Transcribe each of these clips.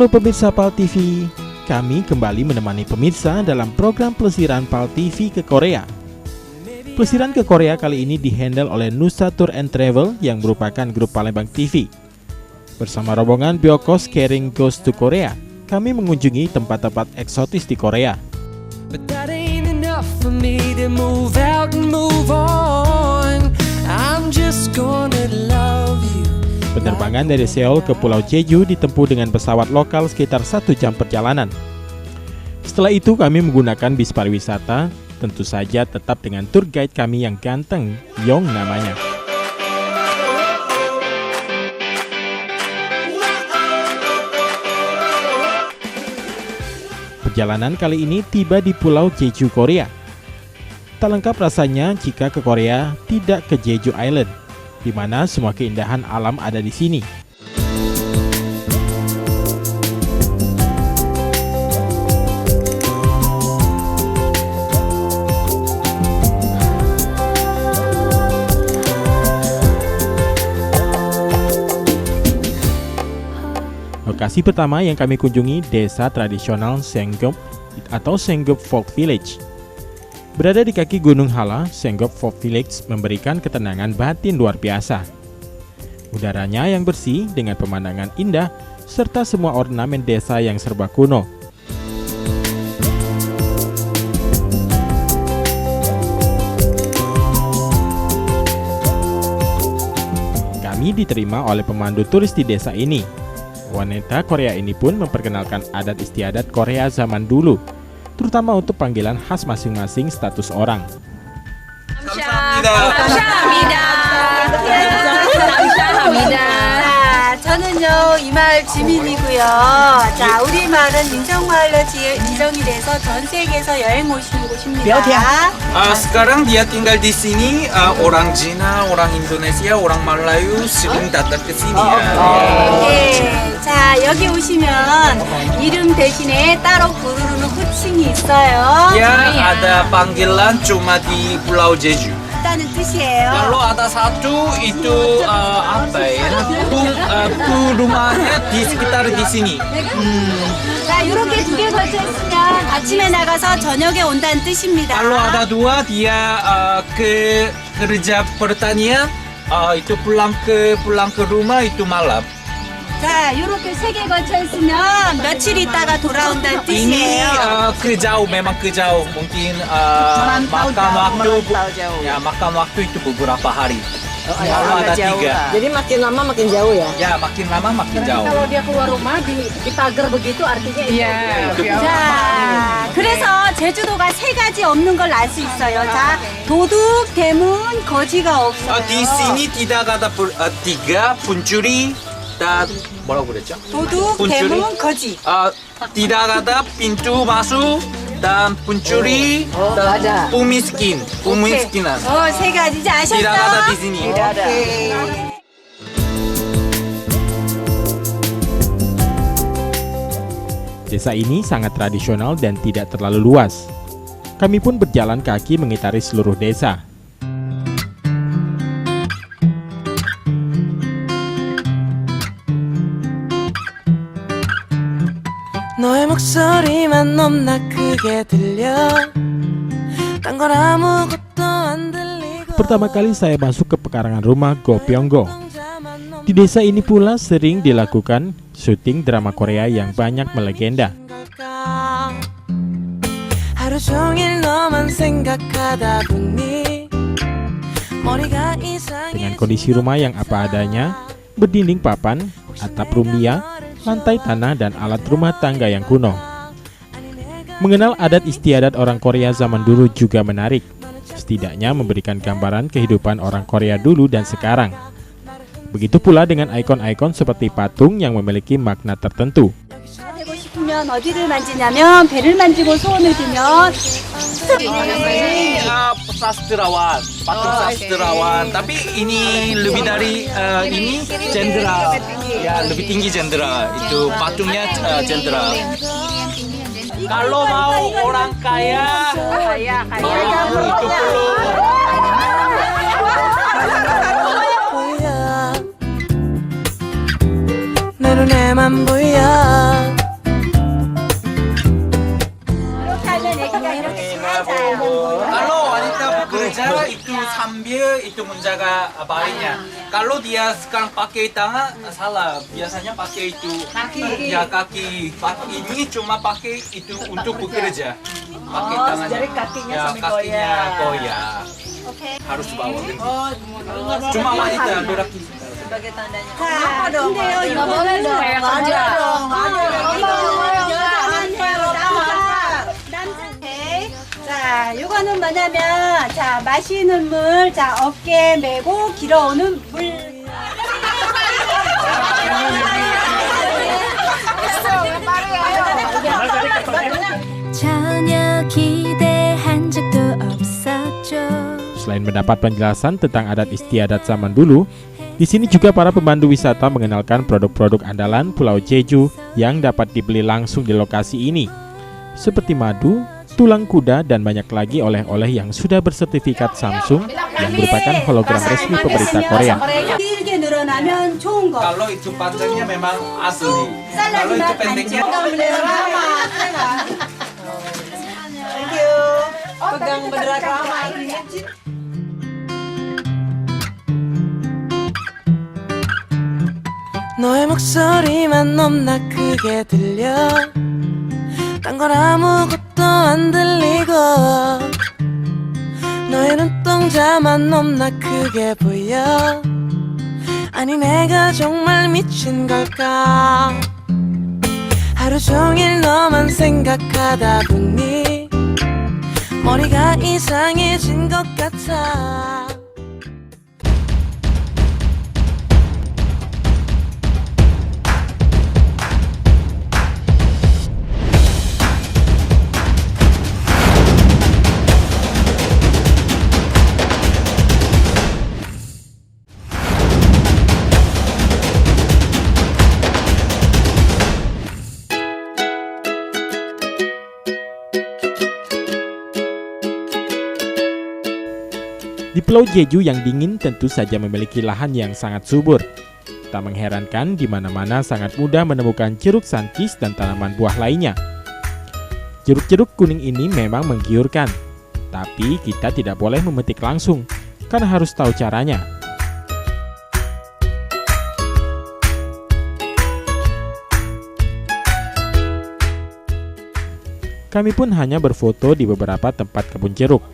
Halo pemirsa PAL TV, kami kembali menemani pemirsa dalam program pelesiran PAL TV ke Korea. Pelesiran ke Korea kali ini dihandle oleh Nusa Tour and Travel yang merupakan grup Palembang TV. Bersama rombongan Biokos Caring Goes to Korea, kami mengunjungi tempat-tempat eksotis di Korea. But that ain't enough for me to move out and move on. I'm just gonna love you. Penerbangan dari Seoul ke Pulau Jeju ditempuh dengan pesawat lokal sekitar 1 jam perjalanan. Setelah itu kami menggunakan bis pariwisata, tentu saja tetap dengan tour guide kami yang ganteng, Yong namanya. Perjalanan kali ini tiba di Pulau Jeju, Korea. Tak lengkap rasanya jika ke Korea tidak ke Jeju Island, di mana semua keindahan alam ada di sini. Lokasi pertama yang kami kunjungi desa tradisional Senggop atau Senggop Folk Village. Berada di kaki Gunung Hala, Senggop Folk Village memberikan ketenangan batin luar biasa. Udaranya yang bersih dengan pemandangan indah, serta semua ornamen desa yang serba kuno. Kami diterima oleh pemandu turis di desa ini. Wanita Korea ini pun memperkenalkan adat istiadat Korea zaman dulu, terutama untuk panggilan khas masing-masing status orang. 저는요 이 마을 주민이고요. 자, 우리 마을은 인정마을로 지정이 돼서 전 세계에서 여행 오시는 곳입니다. Sekarang dia tinggal di sini, orang Cina, orang Indonesia, orang Melayu sering datang ke sini ya. 네. 자, 여기 오시면 이름 대신에 따로 부르는 호칭이 있어요. Ya, ada panggilan cuma di Pulau Jeju. 있다는 뜻이에요. Kalau ada satu itu apa ya? Rumahnya di sekitar di sini. 자, 이렇게 두 개 걸쳐 있으면 아침에 나가서 저녁에 온다는 뜻입니다. Kalau ada dua dia ke kerja pertanian, itu pulang ke rumah itu malam. 자, 이렇게 세 개 걸쳐 있으면 며칠 있다가 돌아온다는 Ini 뜻이에요. ke jauh, memang ke jauh. Mungkin makan waktu itu beberapa hari. Kalau ada 3. Jadi makin lama makin jauh ya? Ya, makin lama makin jauh. Kalau dia keluar rumah di pagar begitu artinya itu. 자, 그래서 제주도가 3가지 없는 걸 알 수 있어요. 자, 도둑, 대문, 거지가 없어요. Di sini tidak ada 3 pencuri dan 뭐라고 그랬죠? 도둑, pencuri. 대문, 거지. Tidak ada pintu masuk dan pencuri dan pemiskinan. 3가지 이제 아셨죠? Tidak ada di sini. Desa ini sangat tradisional dan tidak terlalu luas. Kami pun berjalan kaki mengitari seluruh desa. 너의 목소리만 너무나 크게 들려. 딴 건 아무것도 안 들리고. Pertama kali saya masuk ke pekarangan rumah Go Pyonggo. Di desa ini pula sering dilakukan syuting drama Korea yang banyak melegenda. 하루 종일 너만 생각하다 보니 머리가 이상해. Dengan kondisi rumah yang apa adanya, berdinding papan, atap rumbia, lantai tanah dan alat rumah tangga yang kuno. Mengenal adat istiadat orang Korea zaman dulu juga menarik. Setidaknya memberikan gambaran kehidupan orang Korea dulu dan sekarang. Begitu pula dengan ikon-ikon seperti patung yang memiliki makna tertentu. 되고 싶으면 어디를 만지냐면 배를 만지고 소원을 빌면 Ini sastrawan, patung sastrawan. Tapi ini lebih dari ini jenderal. Ya, lebih tinggi jenderal. Itu patungnya jenderal. Kalau mau orang kaya, itu perlu. 눈에만 보여 sambil itu menjaga bayinya. Kalau dia sekarang pakai tangan salah, biasanya pakai itu ya kaki ini cuma pakai itu untuk bekerja. Pakai tangannya. jadi kakinya ya, sambil kakinya goyang. goyang. Harus bawa. Cuma wanita berarti. sebagai tandanya. Kenapa dong? Nggak boleh dong. Ada dong. 오케이. 자, 요거는 뭐냐면, 자, 마시는 물, 자, 어깨에 메고 길어오는 물. 전혀 기대한 적도 없었죠. Selain mendapat penjelasan tentang adat istiadat zaman dulu, di sini juga para pemandu wisata mengenalkan produk-produk andalan Pulau Jeju yang dapat dibeli langsung di lokasi ini, seperti madu, tulang kuda, dan banyak lagi oleh-oleh yang sudah bersertifikat Samsung yang merupakan hologram resmi pemerintah Korea. 길게 늘어나면 좋은 거. Kalau itu panjangnya memang asli. Kalau itu pendeknya Pegang bendera kerama ini. 너의 목소리만 너무나 크게 들려 딴 건 아무것도 안 들리고 너의 눈동자만 너무나 크게 보여 아니 내가 정말 미친 걸까 하루 종일 너만 생각하다 보니 머리가 이상해진 것 같아 Di Pulau Jeju yang dingin tentu saja memiliki lahan yang sangat subur. Tak mengherankan di mana-mana sangat mudah menemukan jeruk sankis dan tanaman buah lainnya. Jeruk-jeruk kuning ini memang menggiurkan, tapi kita tidak boleh memetik langsung karena harus tahu caranya. Kami pun hanya berfoto di beberapa tempat kebun jeruk.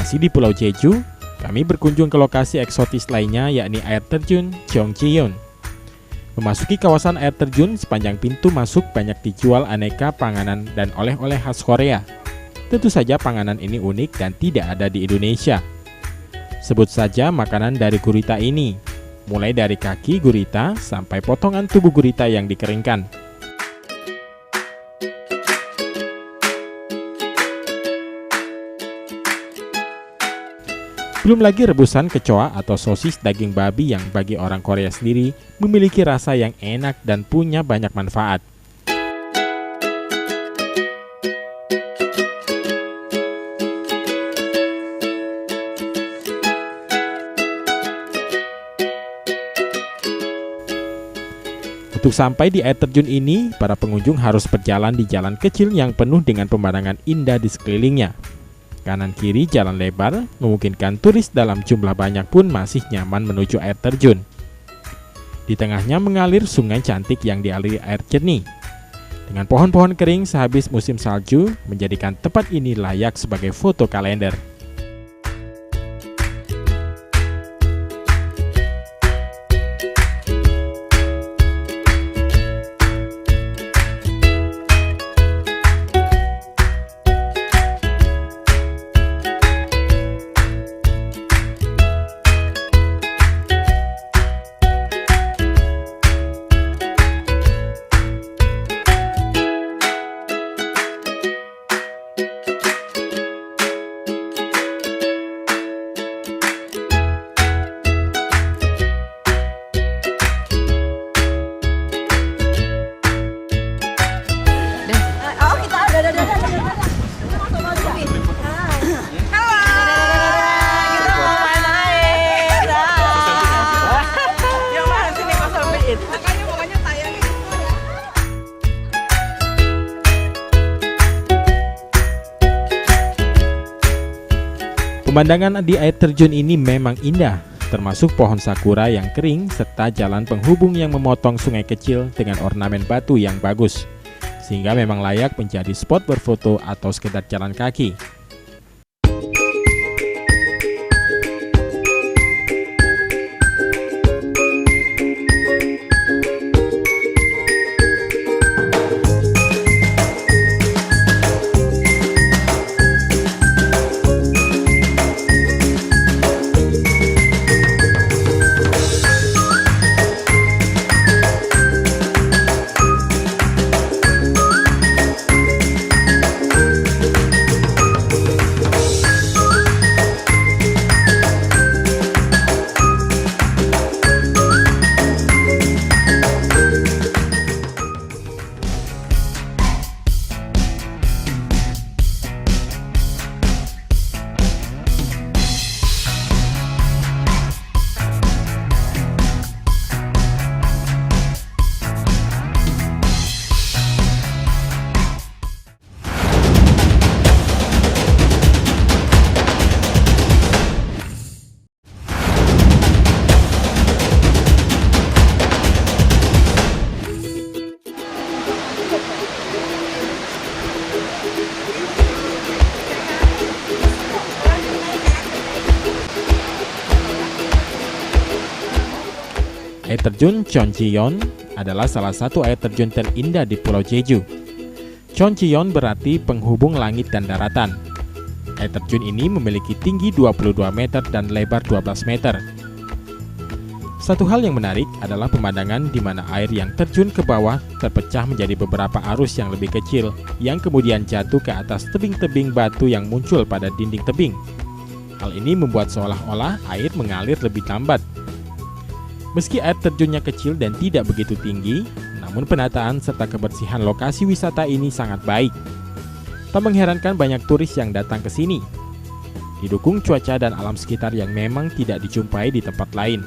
Masih di Pulau Jeju, kami berkunjung ke lokasi eksotis lainnya yakni air terjun Cheongcheon. Memasuki kawasan air terjun, sepanjang pintu masuk banyak dijual aneka panganan dan oleh-oleh khas Korea. Tentu saja panganan ini unik dan tidak ada di Indonesia. Sebut saja makanan dari gurita ini, mulai dari kaki gurita sampai potongan tubuh gurita yang dikeringkan. Belum lagi rebusan kecoa atau sosis daging babi yang bagi orang Korea sendiri memiliki rasa yang enak dan punya banyak manfaat. Untuk sampai di air terjun ini, para pengunjung harus berjalan di jalan kecil yang penuh dengan pemandangan indah di sekelilingnya. Kanan kiri jalan lebar, memungkinkan turis dalam jumlah banyak pun masih nyaman menuju air terjun. Di tengahnya mengalir sungai cantik yang dialiri air jernih. Dengan pohon-pohon kering sehabis musim salju, menjadikan tempat ini layak sebagai foto kalender. Pemandangan di air terjun ini memang indah, termasuk pohon sakura yang kering serta jalan penghubung yang memotong sungai kecil dengan ornamen batu yang bagus, sehingga memang layak menjadi spot berfoto atau sekedar jalan kaki. Air terjun Cheonggyeon adalah salah satu air terjun terindah di Pulau Jeju. Cheonggyeon berarti penghubung langit dan daratan. Air terjun ini memiliki tinggi 22 meter dan lebar 12 meter. Satu hal yang menarik adalah pemandangan di mana air yang terjun ke bawah terpecah menjadi beberapa arus yang lebih kecil yang kemudian jatuh ke atas tebing-tebing batu yang muncul pada dinding tebing. Hal ini membuat seolah-olah air mengalir lebih lambat. Meski air terjunnya kecil dan tidak begitu tinggi, namun penataan serta kebersihan lokasi wisata ini sangat baik. Tak mengherankan banyak turis yang datang ke sini. Didukung cuaca dan alam sekitar yang memang tidak dijumpai di tempat lain.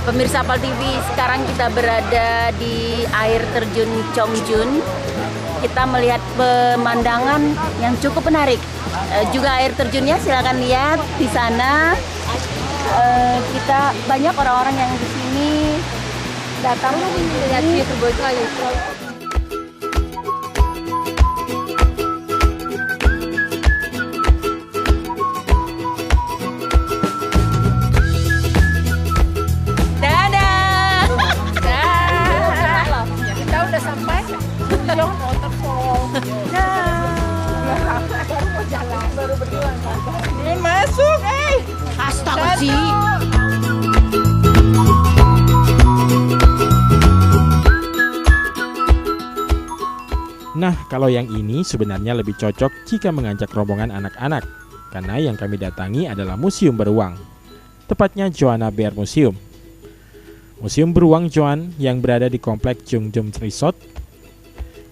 Pemirsa Apal TV, sekarang kita berada di air terjun Cheonggyeon. Kita melihat pemandangan yang cukup menarik. Juga air terjunnya, silakan lihat di sana. Kita banyak orang-orang yang di sini datang melihat view terbaik. Kita udah sampai Jong Waterfall. Baru mau jalan, baru berdua. Ini masuk, astaga sih. Nah, kalau yang ini sebenarnya lebih cocok jika mengajak rombongan anak-anak, karena yang kami datangi adalah Museum Beruang, tepatnya Joanna Bear Museum. Museum Beruang Joan yang berada di komplek Jeongjum Resort,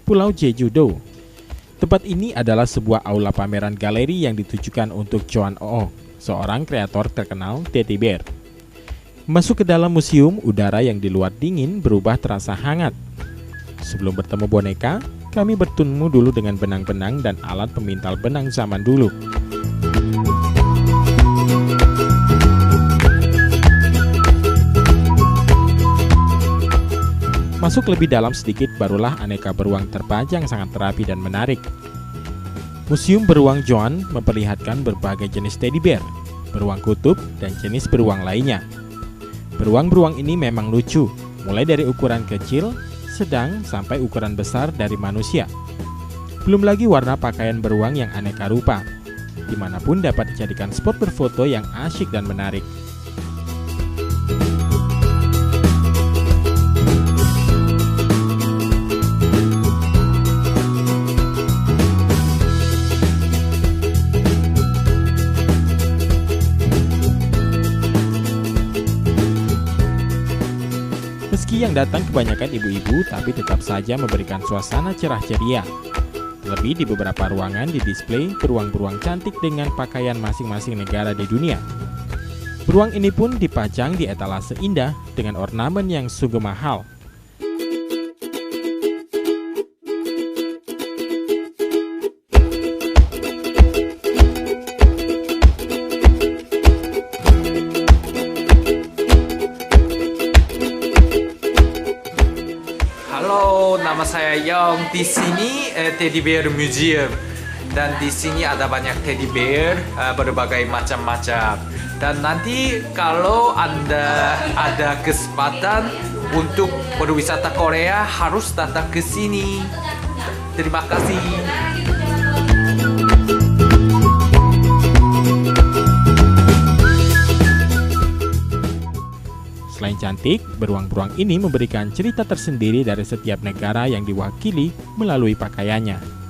Pulau Jeju-do. Tempat ini adalah sebuah aula pameran galeri yang ditujukan untuk Joan Oh, seorang kreator terkenal teddy bear. Masuk ke dalam museum, udara yang di luar dingin berubah terasa hangat. Sebelum bertemu boneka, kami bertemu dulu dengan benang-benang dan alat pemintal benang zaman dulu. Masuk lebih dalam sedikit, barulah aneka beruang terpajang sangat rapi dan menarik. Museum Beruang Joan memperlihatkan berbagai jenis teddy bear, beruang kutub, dan jenis beruang lainnya. Beruang-beruang ini memang lucu, mulai dari ukuran kecil, sedang, sampai ukuran besar dari manusia. Belum lagi warna pakaian beruang yang aneka rupa. Dimanapun dapat dijadikan spot berfoto yang asyik dan menarik. Meski yang datang kebanyakan ibu-ibu, tapi tetap saja memberikan suasana cerah ceria. Terlebih di beberapa ruangan didisplay beruang-beruang cantik dengan pakaian masing-masing negara di dunia. Beruang ini pun dipajang di etalase indah dengan ornamen yang sungguh mahal. di sini Teddy Bear Museum. Dan di sini ada banyak teddy bear berbagai macam-macam. Dan nanti kalau Anda ada kesempatan untuk berwisata Korea harus datang ke sini. Terima kasih. Selain cantik, beruang-beruang ini memberikan cerita tersendiri dari setiap negara yang diwakili melalui pakaiannya.